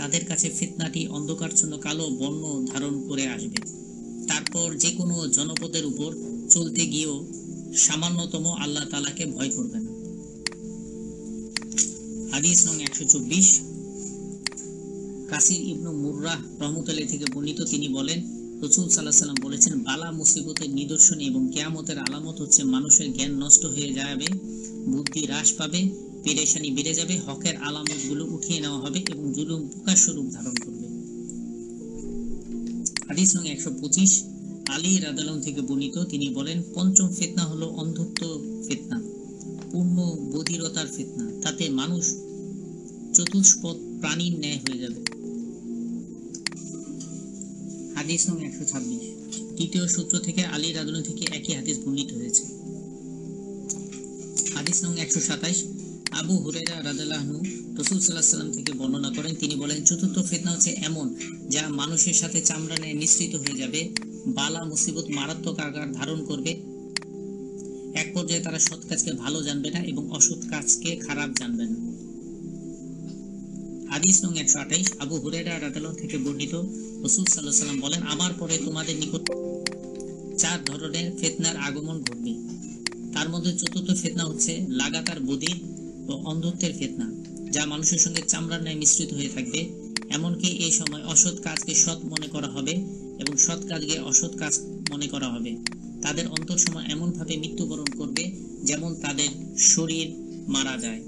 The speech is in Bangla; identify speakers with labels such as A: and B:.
A: তাদের কাছে ফিতনাটি অন্ধকারচ্ছন্ন কালো বর্ণ ধারণ করে আসবে। তারপর যে কোনো জনপদের উপর চলতে গিয়েও সামান্যতম আল্লাহ তাআলাকে ভয় করবে না। হাদিস নং 124, কাসির ইবনু মুররাহ রহমতুল্লাহ থেকে বর্ণিত, তিনি বলেন, রাসূল সাল্লাল্লাহু আলাইহি ওয়াসাল্লাম বলেছেন, বালা মুসিবতের নিদর্শন এবং কিয়ামতের আলামত হচ্ছে মানুষের জ্ঞান নষ্ট হয়ে যাবে, বুদ্ধি হ্রাস পাবে, পেরেশানি বেড়ে যাবে, হকের আলামতগুলো উঠিয়ে নেওয়া হবে এবং জুলুম প্রকাশ স্বরূপ ধারণ করবে। হাদিস নং 125, আলী রাদিয়াল্লাহু থেকে বর্ণিত, তিনি বলেন, পঞ্চম ফিতনা হলো অন্ধত্ব ফিতনা, পূর্ণ বধিরতার ফিতনা। তাতে মানুষ চতুষ্পদ প্রাণীর ন্যায় হয়ে যাবে। হাদিস নং 126, তৃতীয় সূত্র থেকে আলী রাদিয়াল্লাহু থেকে একই হাদিস বর্ণিত হয়েছে। হাদিস নং 127, আবু হুরায়রা রাদিয়াল্লাহু আনহু রাসূল সাল্লাল্লাহু আলাইহি ওয়াসাল্লাম থেকে বর্ণনা করেন, তিনি বলেন, চতুর্থ ফিতনা হচ্ছে এমন যা মানুষের সাথে চামড়া নিয়ে মিশ্রিত হয়ে যাবে, বালা মুসিবত মারাত্মক আকার ধারণ করবে। এক পর্যায়ে তারা সৎ কাজকে ভালো জানবে না এবং অসৎ কাজকে খারাপ জানবে না। হাদিস নং 128, আবু হুরায়রা রাদিয়াল্লাহু থেকে বর্ণিত, রাসূল সাল্লাল্লাহু আলাইহি ওয়াসাল্লাম বলেন, আমার পরে তোমাদের নিকট 4 ধরনের ফিতনার আগমন ঘটবে। তার মধ্যে চতুর্থ ফিতনা হচ্ছে লাগাতার বধির ও অন্ধত্বের ফিতনা, যা মানুষের সঙ্গে চামড়ার ন্যায় মিশ্রিত হয়ে থাকবে। এমনকি এই সময় অসৎ কাজকে সৎ মনে করা হবে এবং সৎ কাজকে অসৎ কাজ মনে করা হবে। তাদের অন্তর সময় এমনভাবে মৃত্যুবরণ করবে যেমন তাদের শরীর মারা যায়।